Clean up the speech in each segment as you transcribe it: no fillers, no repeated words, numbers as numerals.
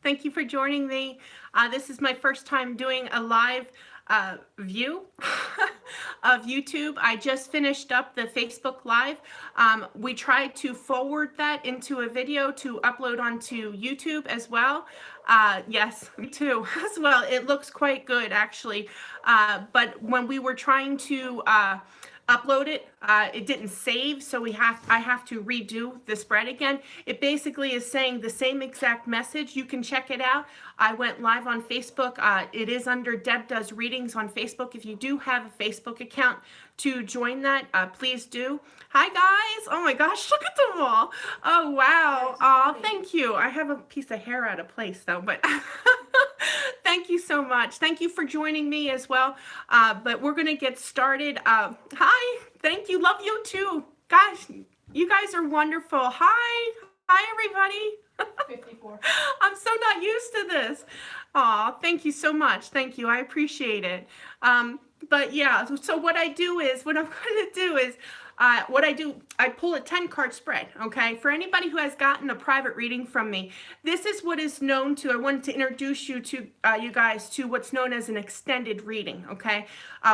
Thank you for joining me. This is my first time doing a live view of YouTube. I just finished up the Facebook Live. We tried to forward that into a video to upload onto YouTube as well. Yes, me too, as well. It looks quite good, actually. But when we were trying to upload it, it didn't save, so I have to redo the spread again. It basically is saying the same exact message. You can check it out. I went live on Facebook. It is under Deb Does Readings on Facebook. If you do have a Facebook account to join that, please do. Hi guys. Oh my gosh, look at them all. Oh wow. Oh, thank you. I have a piece of hair out of place though, but thank you so much. Thank you for joining me as well. But we're going to get started. Hi. Thank you. Love you too. Gosh, you guys are wonderful. Hi. Hi, everybody. 54. I'm so not used to this. Aw, thank you so much. Thank you. I appreciate it. But yeah, so what I'm going to do is, I pull a 10-card spread, okay? For anybody who has gotten a private reading from me, this is what is known to, I wanted to introduce you to, you guys to what's known as an extended reading, okay?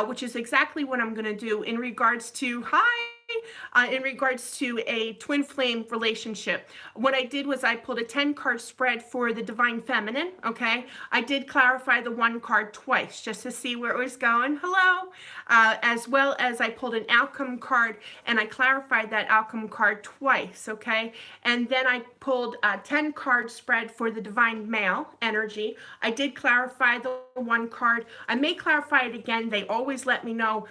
Which is exactly what I'm going to do in regards to, in regards to a twin flame relationship. What I did was I pulled a 10-card spread for the divine feminine, okay? I did clarify the one card twice just to see where it was going. Hello. As well as I pulled an outcome card and I clarified that outcome card twice, okay? And then I pulled a 10-card spread for the divine male energy. I did clarify the one card. I may clarify it again. They always let me know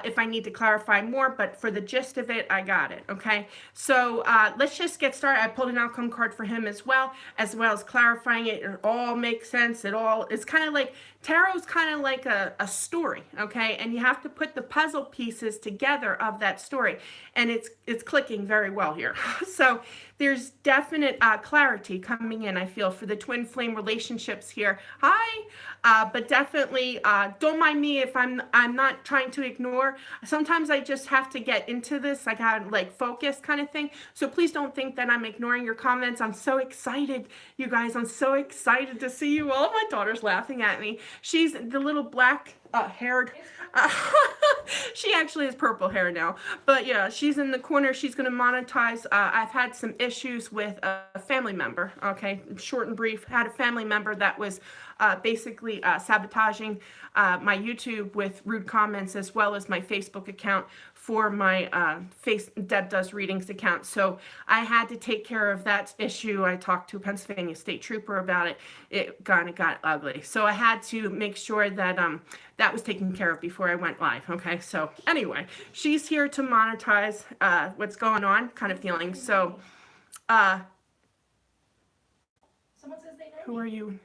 if I need to clarify more, but for the gist of it, I got it, okay? So let's just get started. I pulled an outcome card for him as well as clarifying it. It all makes sense. It's kind of like, tarot's kind of like a story, okay? And you have to put the puzzle pieces together of that story. And it's clicking very well here. So there's definite clarity coming in, I feel, for the twin flame relationships here. Hi, but definitely don't mind me if I'm not trying to ignore. Sometimes I just have to get into this. I got like focus kind of thing. So please don't think that I'm ignoring your comments. I'm so excited, you guys. I'm so excited to see you all. My daughter's laughing at me. She's the little black haired. She actually has purple hair now, but yeah, she's in the corner. She's going to monetize. I've had some issues with a family member. Okay, short and brief. Had a family member that was basically sabotaging my YouTube with rude comments, as well as my Facebook account for my Deb Does Readings account. So I had to take care of that issue. I talked to a Pennsylvania state trooper about it. It kind of got ugly. So I had to make sure that that was taken care of before I went live. Okay, so anyway, she's here to monetize what's going on, kind of feeling. So Someone says they know who me. are you?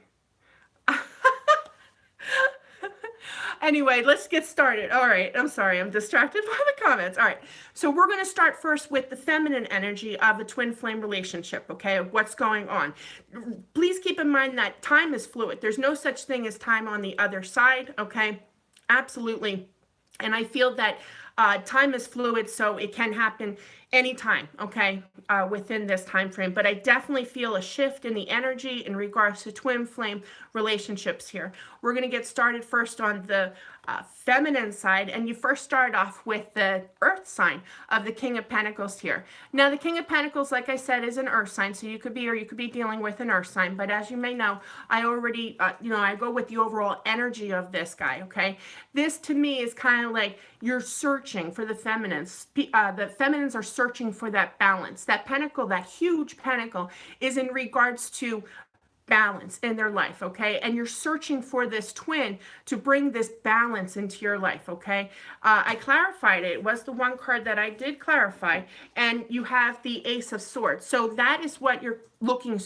Anyway, let's get started. All right, I'm sorry, I'm distracted by the comments. All right, so we're going to start first with the feminine energy of the twin flame relationship, okay, of what's going on. Please keep in mind that time is fluid. There's no such thing as time on the other side, okay? Absolutely. And I feel that time is fluid, so it can happen anytime, okay, within this time frame. But I definitely feel a shift in the energy in regards to twin flame relationships here. We're going to get started first on the feminine side, and you first start off with the earth sign of the King of Pentacles here. Now, the King of Pentacles, like I said, is an earth sign, so you could be dealing with an earth sign. But as you may know, I already, I go with the overall energy of this guy, okay? This, to me, is kind of like you're searching for the feminines. The feminines are searching for that balance. That pentacle, that huge pentacle, is in regards to balance in their life, okay? And you're searching for this twin to bring this balance into your life, okay? I clarified it. It was the one card that I did clarify, and you have the Ace of Swords. So that is what you're looking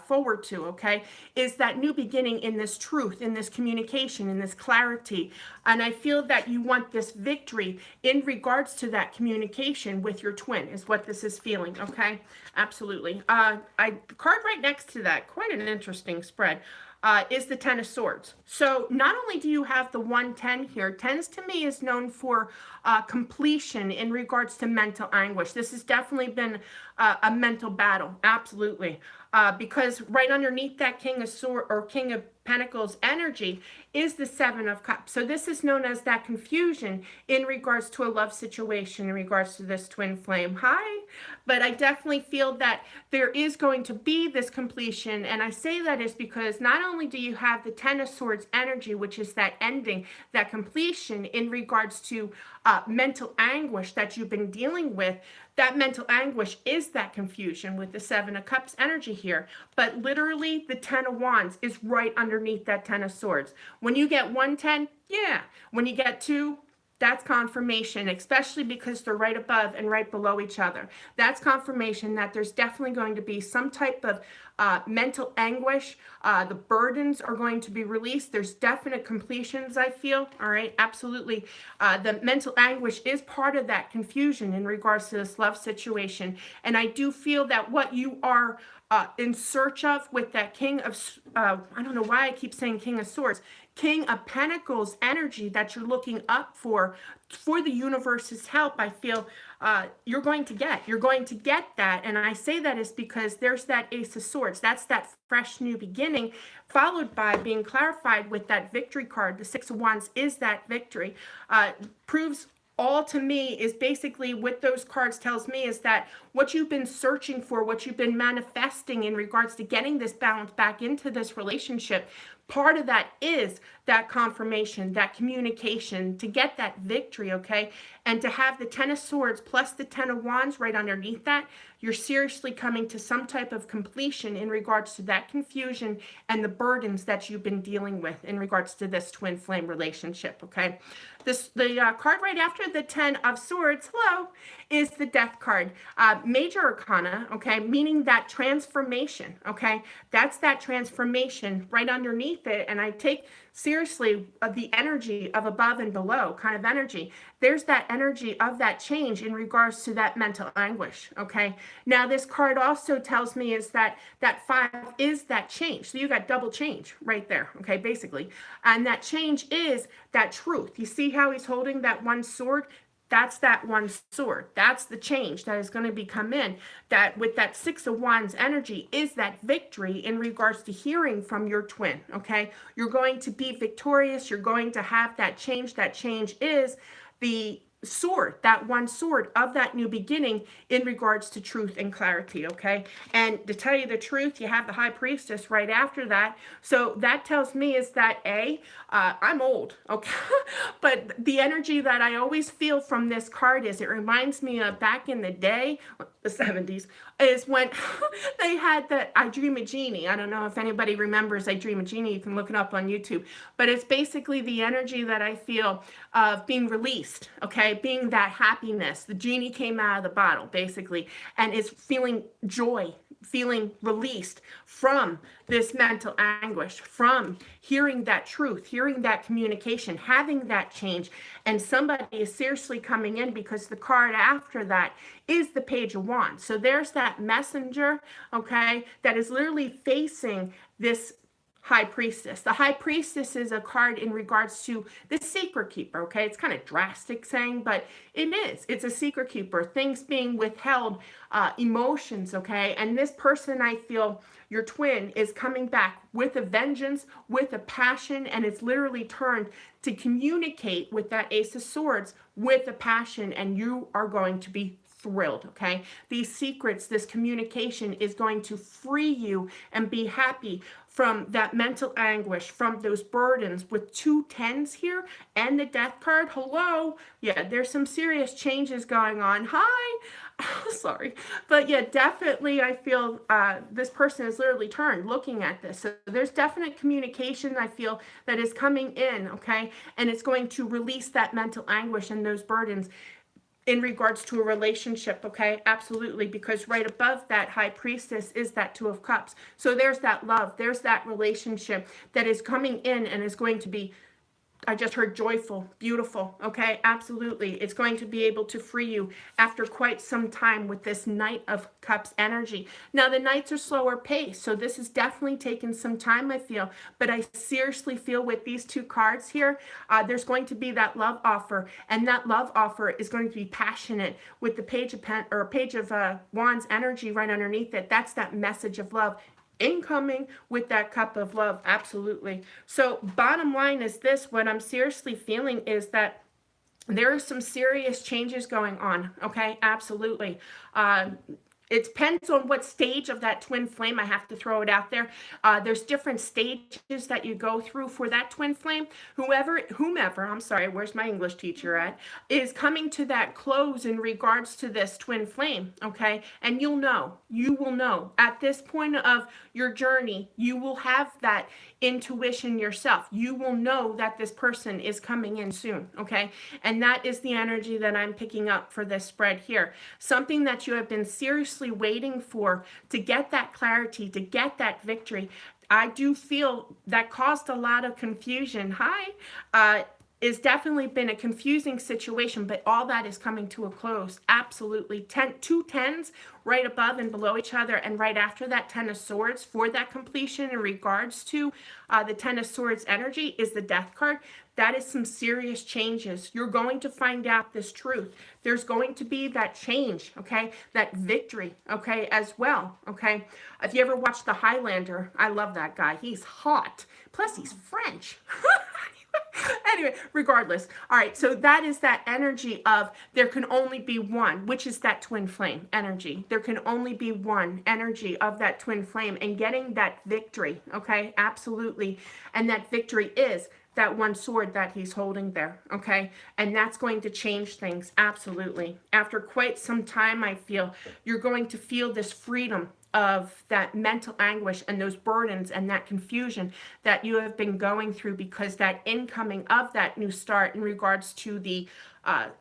forward to, okay, is that new beginning in this truth, in this communication, in this clarity. And I feel that you want this victory in regards to that communication with your twin is what this is feeling, okay? Absolutely. The card right next to that, quite an interesting spread, is the Ten of Swords. So not only do you have the 110 here, tens to me is known for completion in regards to mental anguish. This has definitely been a mental battle, absolutely. Because right underneath that King of Sword or King of Pentacles energy is the Seven of Cups. So this is known as that confusion in regards to a love situation, in regards to this twin flame. Hi. But I definitely feel that there is going to be this completion. And I say that is because not only do you have the Ten of Swords energy, which is that ending, that completion in regards to mental anguish that you've been dealing with. That mental anguish is that confusion with the Seven of Cups energy here. But literally, the Ten of Wands is right underneath that Ten of Swords. When you get 110, yeah. When you get two, that's confirmation, especially because they're right above and right below each other. That's confirmation that there's definitely going to be some type of mental anguish. The burdens are going to be released. There's definite completions, I feel. All right, absolutely. The mental anguish is part of that confusion in regards to this love situation. And I do feel that what you are in search of with that King of, I don't know why I keep saying King of Swords, King of Pentacles energy that you're looking up for the universe's help, I feel you're going to get. You're going to get that. And I say that is because there's that Ace of Swords. That's that fresh new beginning, followed by being clarified with that victory card. The Six of Wands is that victory. Proves all to me is basically what those cards tells me is that what you've been searching for, what you've been manifesting in regards to getting this balance back into this relationship, part of that is that confirmation, that communication, to get that victory, okay? And to have the Ten of Swords plus the Ten of Wands right underneath that, you're seriously coming to some type of completion in regards to that confusion and the burdens that you've been dealing with in regards to this twin flame relationship, okay? The card right after the Ten of Swords, hello, is the Death card. Major Arcana, okay, meaning that transformation, okay? That's that transformation right underneath it. And I take seriously the energy of above and below kind of energy. There's that energy of that change in regards to that mental anguish, okay? Now, this card also tells me is that that 5 is that change. So you got double change right there, okay, basically. And that change is that truth. You see how he's holding that one sword? That's that one sword. That's the change that is going to be come in. That with that Six of Wands energy is that victory in regards to hearing from your twin, okay? You're going to be victorious. You're going to have that change. That change is the sword, that one sword of that new beginning in regards to truth and clarity, okay? And to tell you the truth, you have the High Priestess right after that. So that tells me is that I'm old, okay? But the energy that I always feel from this card is it reminds me of back in the day, the 70s, is when they had the I Dream a Genie. I don't know if anybody remembers I Dream a Genie. You can look it up on YouTube. But it's basically the energy that I feel of being released, okay? Being that happiness. The genie came out of the bottle, basically, and is feeling joy, feeling released from this mental anguish, from hearing that truth, hearing that communication, having that change. And somebody is seriously coming in because the card after that is the Page of Wands. So there's that messenger, okay, that is literally facing this High Priestess. The High Priestess is a card in regards to the secret keeper, okay? It's kind of drastic saying, but it is. It's a secret keeper. Things being withheld, emotions, okay? And this person, I feel, your twin, is coming back with a vengeance, with a passion, and it's literally turned to communicate with that Ace of Swords with a passion, and you are going to be thrilled, okay? These secrets, this communication is going to free you and be happy from that mental anguish, from those burdens with 2 tens here and the Death card. Hello. Yeah, there's some serious changes going on. Hi. Sorry. But yeah, definitely I feel this person is literally turned looking at this. So there's definite communication I feel that is coming in, okay? And it's going to release that mental anguish and those burdens in regards to a relationship, okay? Absolutely, because right above that High Priestess is that Two of Cups. So there's that love, there's that relationship that is coming in and is going to be I just heard joyful, beautiful. Okay, absolutely. It's going to be able to free you after quite some time with this Knight of Cups energy. Now, the Knights are slower paced, so this is definitely taking some time, I feel. But I seriously feel with these two cards here, there's going to be that love offer, and that love offer is going to be passionate with the Page of Wands energy right underneath it. That's that message of love incoming with that cup of love. Absolutely. So bottom line is this, what I'm seriously feeling is that there are some serious changes going on. Okay, absolutely. It depends on what stage of that twin flame. I have to throw it out there. There's different stages that you go through for that twin flame. Whomever, I'm sorry, where's my English teacher at, is coming to that close in regards to this twin flame, okay? And you will know at this point of your journey, you will have that intuition yourself. You will know that this person is coming in soon, okay? And that is the energy that I'm picking up for this spread here. Something that you have been seriously waiting for to get that clarity, to get that victory. I do feel that caused a lot of confusion. It's definitely been a confusing situation, but all that is coming to a close. Absolutely. Two tens right above and below each other, and right after that, Ten of Swords for that completion in regards to the Ten of Swords energy is the Death card. That is some serious changes. You're going to find out this truth. There's going to be that change, okay? That victory, okay, as well, okay? If you ever watched The Highlander, I love that guy. He's hot. Plus, he's French. Anyway, regardless. All right, so that is that energy of there can only be one, which is that twin flame energy. There can only be one energy of that twin flame and getting that victory, okay? Absolutely. And that victory is that one sword that he's holding there, okay? And that's going to change things, absolutely. After quite some time, I feel, you're going to feel this freedom of that mental anguish and those burdens and that confusion that you have been going through, because that incoming of that new start in regards to the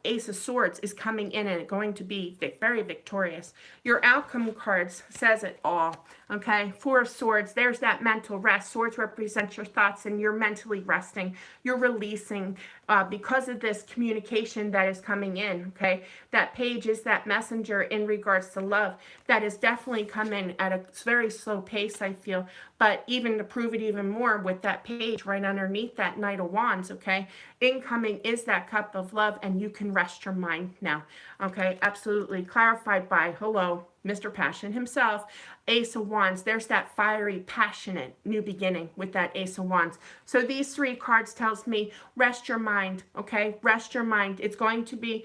Ace of Swords is coming in and going to be very victorious. Your outcome cards says it all, okay? Four of Swords, there's that mental rest. Swords represent your thoughts and you're mentally resting. You're releasing because of this communication that is coming in, okay? That Page is that messenger in regards to love that has definitely come in at a very slow pace, I feel. But even to prove it even more with that Page right underneath that Knight of Wands, okay? Incoming is that cup of love, and you can rest your mind now, okay? Absolutely. Clarified by, hello, Mr. Passion himself, Ace of Wands. There's that fiery, passionate new beginning with that Ace of Wands. So these three cards tells me rest your mind, okay? Rest your mind. It's going to be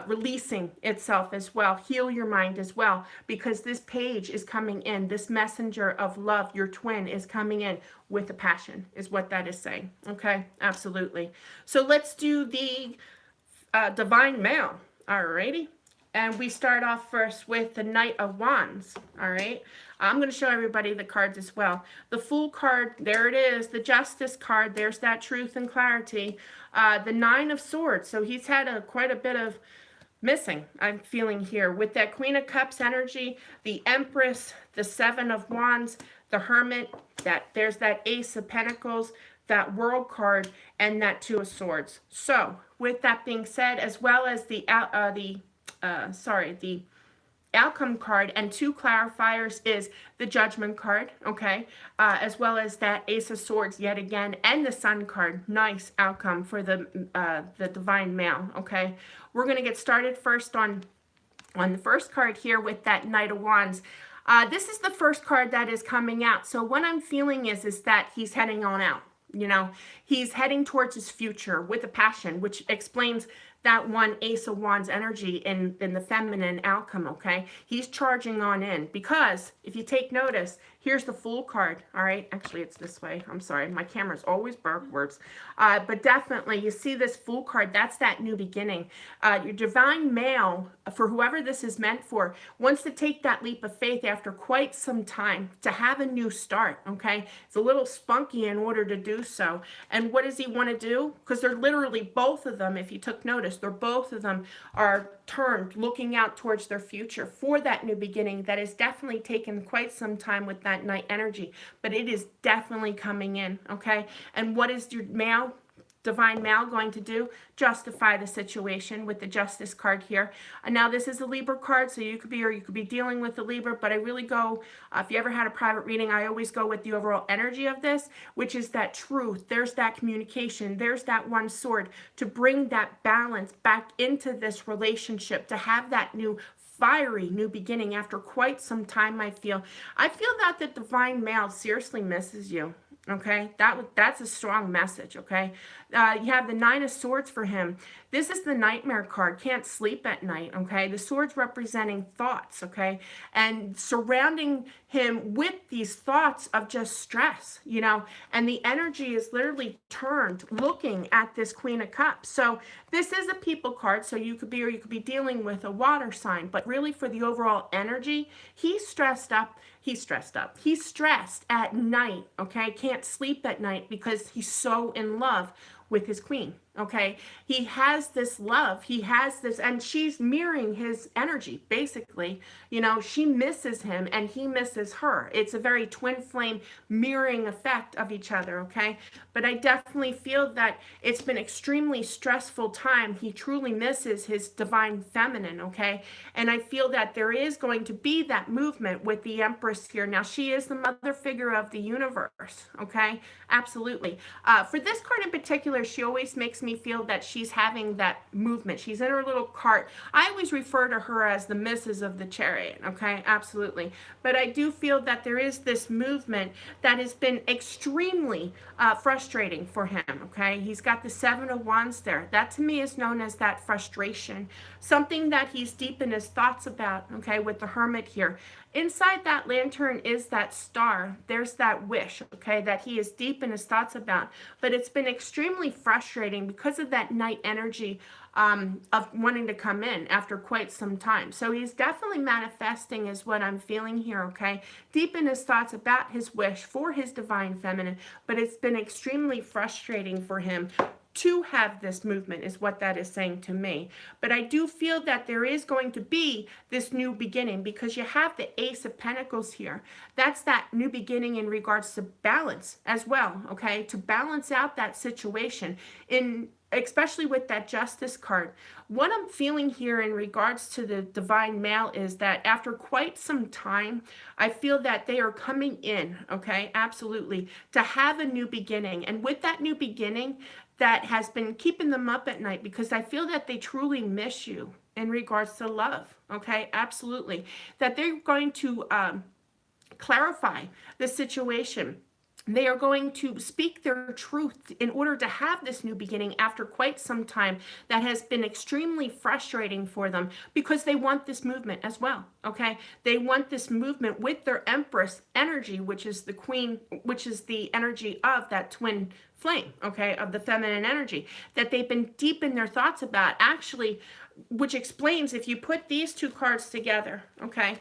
releasing itself as well. Heal your mind as well, because this Page is coming in. This messenger of love, your twin, is coming in with a passion, is what that is saying, okay? Absolutely. So let's do the divine male, alrighty? And we start off first with the Knight of Wands, all right? I'm going to show everybody the cards as well. The Fool card, there it is. The Justice card, there's that truth and clarity. The Nine of Swords, so he's had quite a bit of missing, I'm feeling here. With that Queen of Cups energy, the Empress, the Seven of Wands, the Hermit, there's that Ace of Pentacles, that World card, and that Two of Swords. So, with that being said, as well as the outcome card and two clarifiers is the Judgment card, okay, as well as that Ace of Swords yet again, and the Sun card. Nice outcome for the divine male, okay. We're going to get started first on the first card here with that Knight of Wands. This is the first card that is coming out. So what I'm feeling is that he's heading on out. You know, he's heading towards his future with a passion, which explains that one Ace of Wands energy in the feminine outcome, okay? He's charging on in, because if you take notice, here's the Fool card, all right? Actually, it's this way. I'm sorry. My camera's always backwards. But definitely, you see this Fool card, that's that new beginning. Your divine male, for whoever this is meant for, wants to take that leap of faith after quite some time to have a new start, okay? It's a little spunky in order to do so. And what does he want to do? Because they're literally, both of them, if you took notice, both of them are turned, looking out towards their future for that new beginning that has definitely taken quite some time with that Knight energy, but it is definitely coming in, okay? And what is your male? divine male going to do? Justify the situation with the justice card here. And now this is a Libra card, so you could be, or you could be dealing with the Libra, but I really go, if you ever had a private reading, I always go with the overall energy of this, which is that truth. There's that communication. There's that one sword to bring that balance back into this relationship, to have that new fiery new beginning after quite some time. I feel that the divine male seriously misses you. Okay, that's a strong message. Okay, you have the Nine of Swords for him. This is the nightmare card. Can't sleep at night. Okay, the swords representing thoughts. Okay, and surrounding him with these thoughts of just stress, and the energy is literally turned looking at this Queen of Cups. So this is a people card, so you could be, or you could be dealing with a water sign, but really for the overall energy, he's stressed up. He's stressed at night, okay? Can't sleep at night because he's so in love with his queen, okay? He has this love, he has this, and she's mirroring his energy, basically. She misses him and he misses her. It's a very twin flame mirroring effect of each other, okay? But I definitely feel that it's been extremely stressful time. He truly misses his divine feminine, okay? And I feel that there is going to be that movement with the Empress here. Now, she is the mother figure of the universe, okay? Absolutely. For this card in particular, she always makes me feel that she's having that movement. She's in her little cart. I always refer to her as the Mrs. of the Chariot, okay? Absolutely. But I do feel that there is this movement that has been extremely frustrating for him, okay? He's got the Seven of Wands there. That to me is known as that frustration, something that he's deep in his thoughts about, okay, with the Hermit here. Inside that lantern is that star. There's that wish, okay, that he is deep in his thoughts about. But it's been extremely frustrating because of that night energy of wanting to come in after quite some time. So he's definitely manifesting is what I'm feeling here, okay? Deep in his thoughts about his wish for his divine feminine, but it's been extremely frustrating for him to have this movement is what that is saying to me. But I do feel that there is going to be this new beginning because you have the Ace of Pentacles here. That's that new beginning in regards to balance as well, okay? To balance out that situation, especially with that Justice card. What I'm feeling here in regards to the divine male is that after quite some time, I feel that they are coming in, okay? Absolutely. To have a new beginning. And with that new beginning, that has been keeping them up at night because I feel that they truly miss you in regards to love, okay? Absolutely. That they're going to clarify the situation. They are going to speak their truth in order to have this new beginning after quite some time that has been extremely frustrating for them because they want this movement as well, okay? They want this movement with their Empress energy, which is the queen, which is the energy of that twin flame, okay, of the feminine energy that they've been deep in their thoughts about, actually, which explains if you put these two cards together, okay,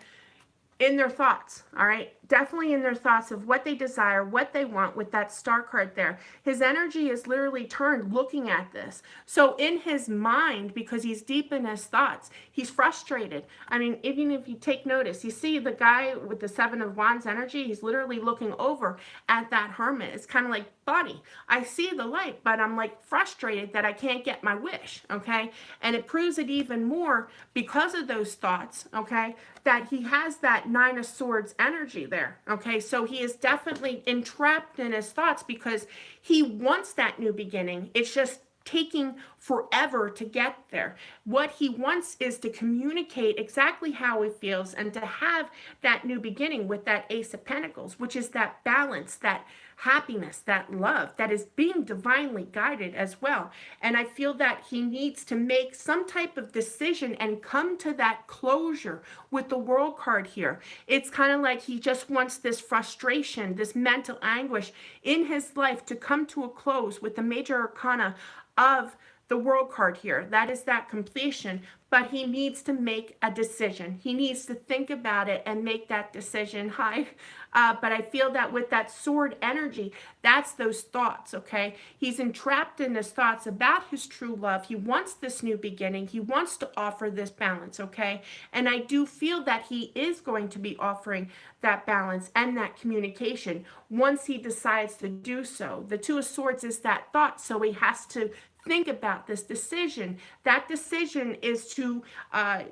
in their thoughts, all right? Definitely in their thoughts of what they desire, what they want with that star card there. His energy is literally turned looking at this. So in his mind, because he's deep in his thoughts, he's frustrated. I mean, even if you take notice, you see the guy with the Seven of Wands energy, he's literally looking over at that Hermit. It's kind of like, buddy, I see the light, but I'm like frustrated that I can't get my wish, okay? And it proves it even more because of those thoughts, okay, that he has that Nine of Swords energy there. Okay, so he is definitely entrapped in his thoughts because he wants that new beginning. It's just taking forever to get there. What he wants is to communicate exactly how he feels and to have that new beginning with that Ace of Pentacles, which is that balance, that happiness, that love that is being divinely guided as well. And I feel that he needs to make some type of decision and come to that closure with the World card here. It's kind of like he just wants this frustration, this mental anguish in his life to come to a close with the major arcana of the World card here. That is that completion, but he needs to make a decision. He needs to think about it and make that decision. But I feel that with that Sword energy, that's those thoughts, okay? He's entrapped in his thoughts about his true love. He wants this new beginning. He wants to offer this balance, okay? And I do feel that he is going to be offering that balance and that communication once he decides to do so. The Two of Swords is that thought, so he has to think about this decision. That decision is to,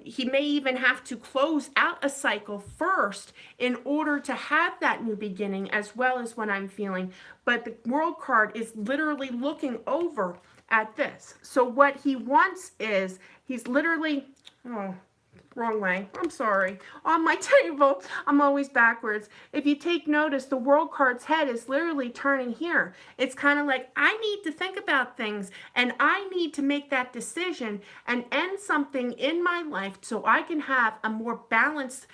he may even have to close out a cycle first in order to have that new beginning, as well as what I'm feeling. But the World card is literally looking over at this. So what he wants is, he's literally, oh, wrong way. I'm sorry. On my table, I'm always backwards. If you take notice, the World card's head is literally turning here. It's kind of like, I need to think about things and I need to make that decision and end something in my life so I can have a more balanced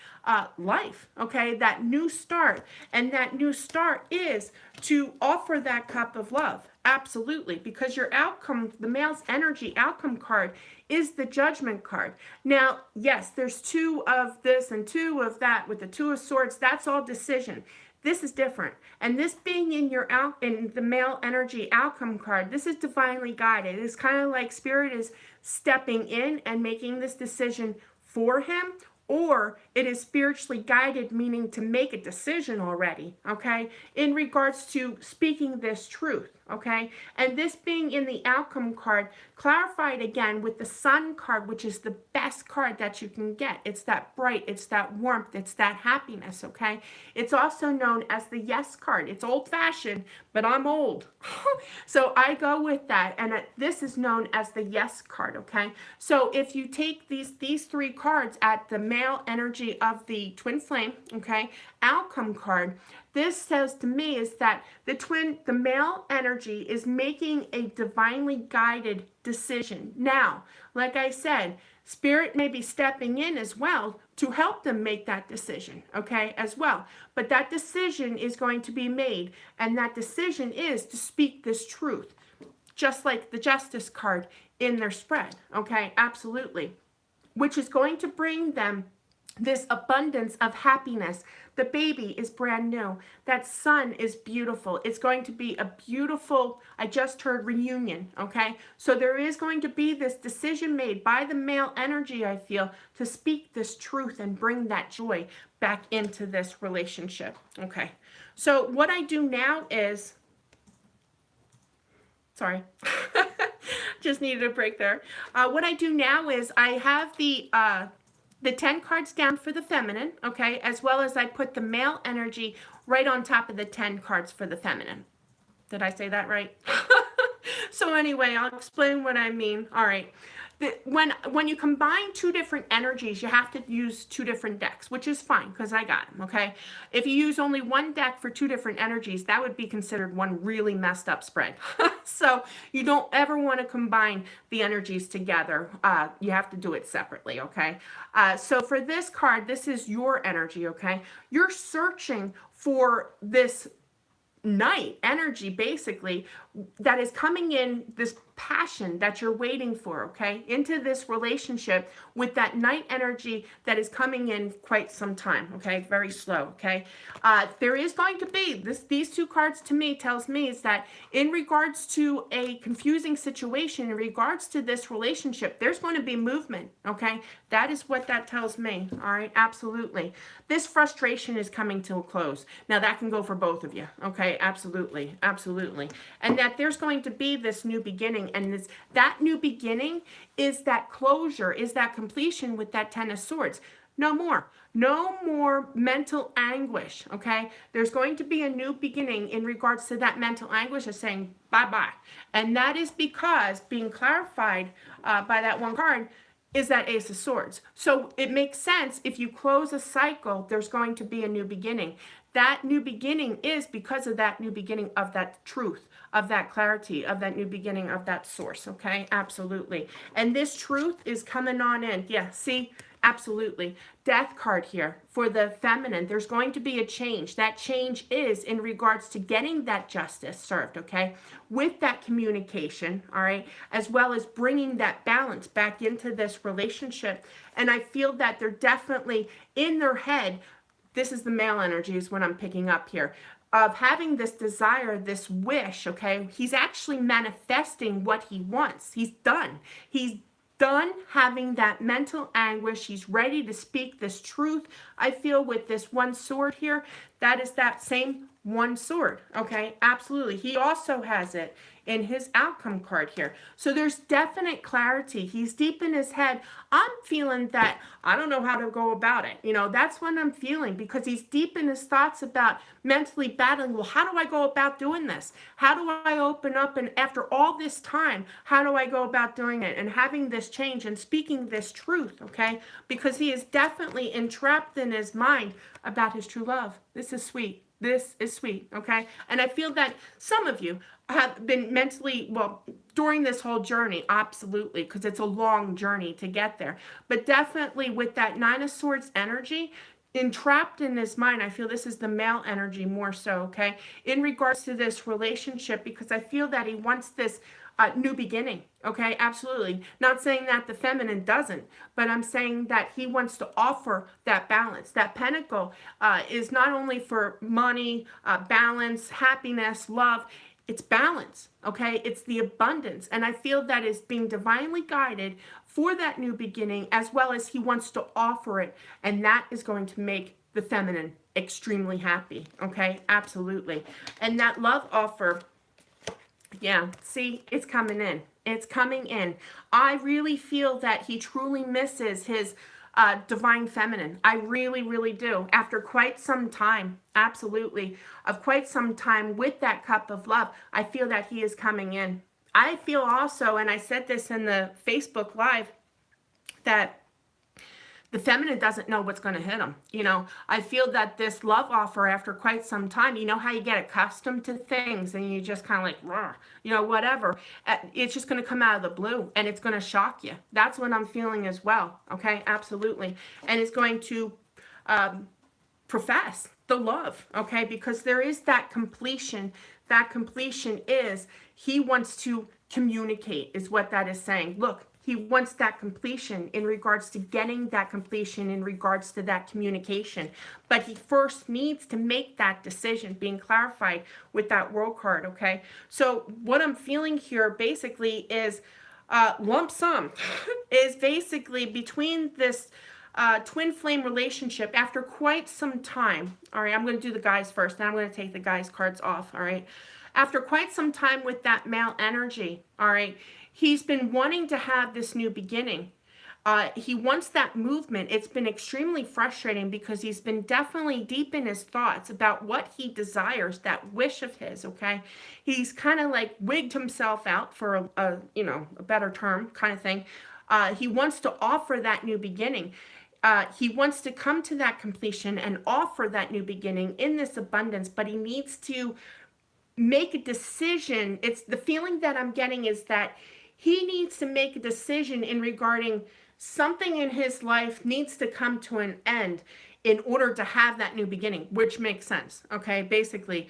life, okay? That new start. And that new start is to offer that cup of love. Absolutely. Because your outcome, the male's energy outcome card, is the Judgment card. Now, yes, there's two of this and two of that with the Two of Swords. That's all decision. This is different. And this being in your in the male energy outcome card, this is divinely guided. It's kind of like Spirit is stepping in and making this decision for him, or it is spiritually guided, meaning to make a decision already, okay, in regards to speaking this truth, okay? And this being in the outcome card, clarified again with the Sun card, which is the best card that you can get. It's that bright, it's that warmth, it's that happiness, okay? It's also known as the Yes card. It's old-fashioned, but I'm old. So I go with that, and this is known as the Yes card, okay? So if you take these three cards at the male energy of the twin flame, okay, outcome card, this says to me is that the male energy is making a divinely guided decision. Now, like I said, Spirit may be stepping in as well to help them make that decision, okay, as well. But that decision is going to be made, and that decision is to speak this truth, just like the Justice card in their spread, okay, absolutely, which is going to bring them this abundance of happiness. The baby is brand new. That sun is beautiful. It's going to be a beautiful, I just heard, reunion, okay? So there is going to be this decision made by the male energy, I feel, to speak this truth and bring that joy back into this relationship, okay? So what I do now is, sorry, just needed a break there. What I do now is I have the 10 cards down for the feminine, okay, as well as I put the male energy right on top of the 10 cards for the feminine. Did I say that right? So anyway, I'll explain what I mean. All right. When you combine two different energies, you have to use two different decks, which is fine because I got them, okay? If you use only one deck for two different energies, that would be considered one really messed up spread. So you don't ever want to combine the energies together. You have to do it separately, okay? So for this card, this is your energy, okay? You're searching for this night energy, basically, that is coming in, this passion that you're waiting for, okay, into this relationship with that night energy that is coming in quite some time, okay, very slow, okay. There is going to be these two cards to me tells me is that in regards to a confusing situation, in regards to this relationship, there's going to be movement, okay. That is what that tells me. All right, absolutely. This frustration is coming to a close. Now that can go for both of you, okay, absolutely, absolutely. And that there's going to be this new beginning, and that new beginning is that closure, is that completion with that Ten of Swords. No more mental anguish, okay? There's going to be a new beginning in regards to that mental anguish of saying bye-bye. And that is because being clarified by that one card is that Ace of Swords. So it makes sense if you close a cycle, there's going to be a new beginning. That new beginning is because of that new beginning of that truth, of that clarity, of that new beginning of that source, okay? Absolutely. And this truth is coming on in. Yeah, see, Absolutely. Death card here for the feminine. There's going to be a change. That change is in regards to getting that justice served, okay? With that communication, all right? As well as bringing that balance back into this relationship. And I feel that they're definitely in their head. This is the male energy is what I'm picking up here, of having this desire, this wish, okay? He's actually manifesting what he wants. He's done having that mental anguish. He's ready to speak this truth. I feel with this one sword here, that is that same one sword, okay? Absolutely. He also has it in his outcome card here. So there's definite clarity. He's deep in his head. I'm feeling that I don't know how to go about it. That's what I'm feeling, because he's deep in his thoughts about mentally battling. Well, how do I go about doing this? How do I open up? And after all this time, how do I go about doing it and having this change and speaking this truth, okay? Because he is definitely entrapped in his mind about his true love. This is sweet. This is sweet, okay? And I feel that some of you have been mentally, well, during this whole journey, absolutely, because it's a long journey to get there. But definitely with that Nine of Swords energy, entrapped in his mind, I feel this is the male energy more so, okay? In regards to this relationship, because I feel that he wants this new beginning, okay? Absolutely. Not saying that the feminine doesn't, but I'm saying that he wants to offer that balance. That pentacle is not only for money, balance, happiness, love. It's balance, okay? It's the abundance. And I feel that is being divinely guided for that new beginning, as well as he wants to offer it. And that is going to make the feminine extremely happy, okay? Absolutely. And that love offer, yeah, see, it's coming in. It's coming in. I really feel that he truly misses his divine feminine. I really, really do. After quite some time, absolutely, of quite some time with that cup of love, I feel that he is coming in. I feel also, and I said this in the Facebook Live, that the feminine doesn't know what's going to hit them. I feel that this love offer after quite some time, how you get accustomed to things and you just kind of like, whatever. It's just going to come out of the blue and it's going to shock you. That's what I'm feeling as well. Okay, absolutely. And it's going to profess the love, okay, because there is that completion. That completion is he wants to communicate, is what that is saying. Look, he wants that completion in regards to getting that completion in regards to that communication. But he first needs to make that decision, being clarified with that world card, okay? So what I'm feeling here basically is lump sum is basically between this twin flame relationship after quite some time. All right, I'm going to do the guys first, then I'm going to take the guys cards off, all right? After quite some time with that male energy, all right, he's been wanting to have this new beginning. He wants that movement. It's been extremely frustrating because he's been definitely deep in his thoughts about what he desires, that wish of his, okay? He's kind of like wigged himself out for a better term kind of thing. He wants to offer that new beginning. He wants to come to that completion and offer that new beginning in this abundance, but he needs to make a decision. It's the feeling that I'm getting is that he needs to make a decision in regarding something in his life needs to come to an end in order to have that new beginning, which makes sense, okay? Basically,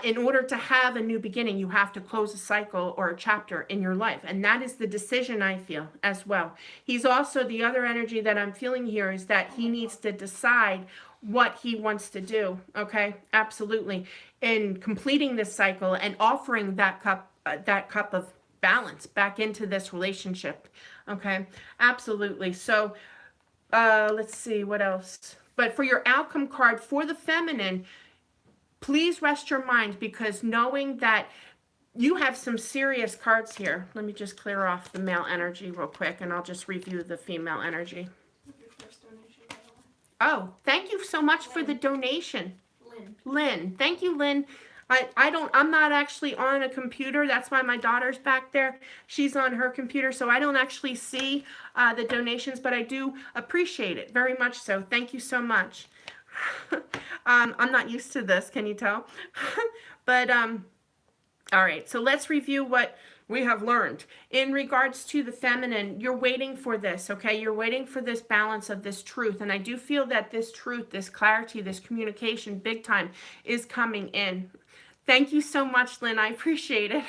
in order to have a new beginning, you have to close a cycle or a chapter in your life, and that is the decision I feel as well. He's also, the other energy that I'm feeling here is that he needs to decide what he wants to do, okay? Absolutely. In completing this cycle and offering that cup of balance back into this relationship, okay? Absolutely. So let's see what else. But for your outcome card for the feminine, please rest your mind, because knowing that you have some serious cards here. Let me just clear off the male energy real quick, and I'll just review the female energy. Your first donation, by the way. Oh, thank you so much for the donation. Lynn. Thank you, Lynn. I'm not actually on a computer. That's why my daughter's back there. She's on her computer, so I don't actually see the donations, but I do appreciate it very much so. Thank you so much. I'm not used to this, can you tell? But, all right, so let's review what We have learned. In regards to the feminine, you're waiting for this, okay? You're waiting for this balance of this truth. And I do feel that this truth, this clarity, this communication, big time, is coming in. Thank you so much, Lynn. I appreciate it.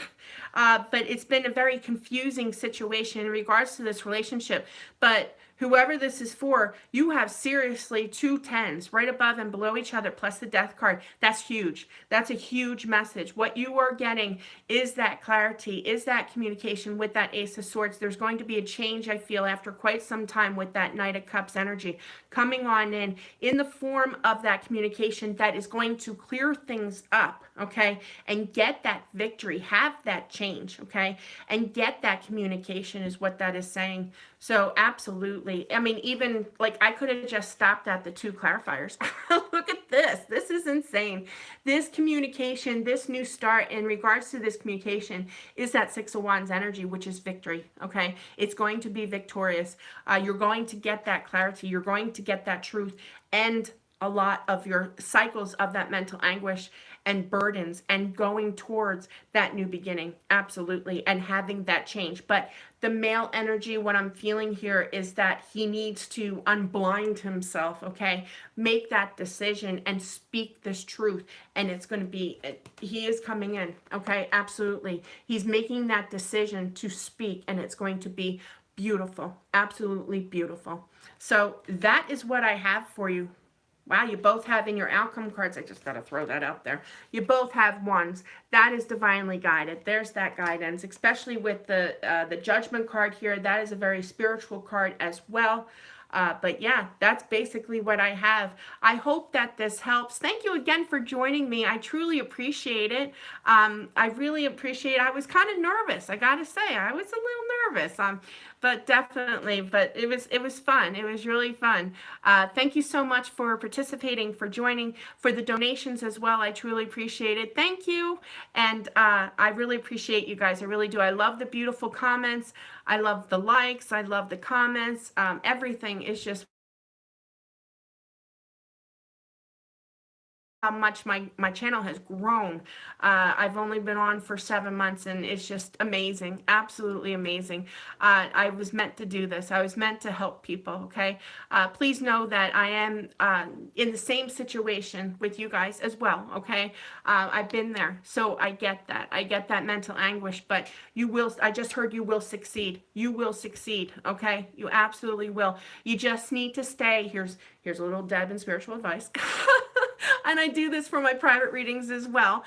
But it's been a very confusing situation in regards to this relationship. But whoever this is for, you have seriously 2 10s right above and below each other, plus the death card. That's huge. That's a huge message. What you are getting is that clarity, is that communication with that Ace of Swords. There's going to be a change, I feel, after quite some time with that Knight of Cups energy coming on in the form of that communication that is going to clear things up, okay, and get that victory, have that change, okay, and get that communication is what that is saying. So absolutely. I mean, even like I could have just stopped at the 2 clarifiers. Look at this. This is insane. This communication, this new start in regards to this communication is that 6 of Wands energy, which is victory. Okay. It's going to be victorious. You're going to get that clarity. You're going to get that truth and a lot of your cycles of that mental anguish and burdens and going towards that new beginning. Absolutely. And having that change. But the male energy, what I'm feeling here is that he needs to unblind himself, okay? Make that decision and speak this truth. And it's going to be, he is coming in, okay? Absolutely. He's making that decision to speak and it's going to be beautiful. Absolutely beautiful. So that is what I have for you. Wow, you both have in your outcome cards, I just got to throw that out there. You both have ones. That is divinely guided. There's that guidance, especially with the judgment card here. That is a very spiritual card as well. But yeah, that's basically what I have. I hope that this helps. Thank you again for joining me. I truly appreciate it. I really appreciate it. I was kind of nervous. I got to say, I was a little nervous. But definitely, but it was fun. It was really fun. Thank you so much for participating, for joining, for the donations as well. I truly appreciate it. Thank you. And I really appreciate you guys. I really do. I love the beautiful comments. I love the likes. I love the comments. Everything is just how much my channel has grown. I've only been on for 7 months and it's just amazing, absolutely amazing. I was meant to do this. I was meant to help people, okay? Please know that I am in the same situation with you guys as well, okay? I've been there, so I get that. I get that mental anguish, but you will, I just heard you will succeed. You will succeed, okay? You absolutely will. You just need to stay. Here's a little Deb and spiritual advice. And I do this for my private readings as well.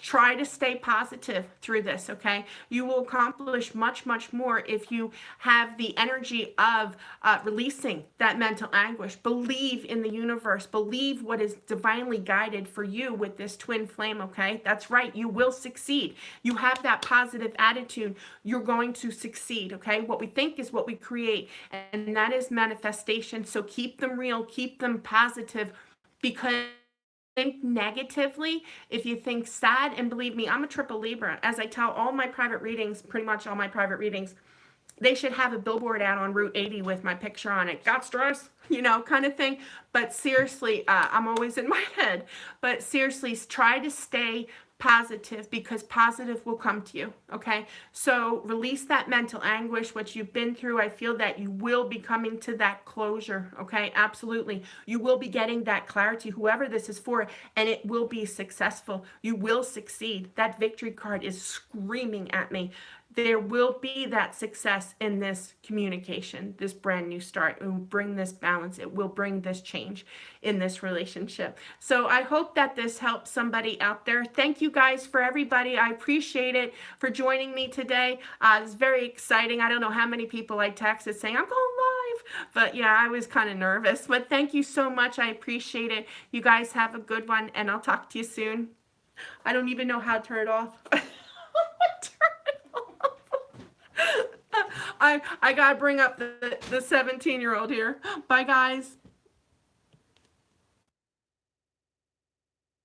Try to stay positive through this, okay? You will accomplish much, much more if you have the energy of releasing that mental anguish. Believe in the universe. Believe what is divinely guided for you with this twin flame, okay? That's right. You will succeed. You have that positive attitude. You're going to succeed, okay? What we think is what we create, and that is manifestation. So keep them real. Keep them positive. Because think negatively, if you think sad, and believe me, I'm a triple Libra. As I tell all my private readings, pretty much all my private readings, they should have a billboard out on Route 80 with my picture on it. Got stress? You know, kind of thing. But seriously, I'm always in my head. But seriously, try to stay positive because positive will come to you, okay? So release that mental anguish, what you've been through. I feel that you will be coming to that closure, okay? Absolutely. You will be getting that clarity, whoever this is for, and it will be successful. You will succeed. That victory card is screaming at me. There will be that success in this communication, this brand new start. It will bring this balance. It will bring this change in this relationship. So I hope that this helps somebody out there. Thank you guys for everybody. I appreciate it for joining me today. It's very exciting. I don't know how many people I texted saying, I'm going live. But yeah, I was kind of nervous. But thank you so much. I appreciate it. You guys have a good one, and I'll talk to you soon. I don't even know how to turn it off. I gotta bring up the 17-year-old here. Bye, guys.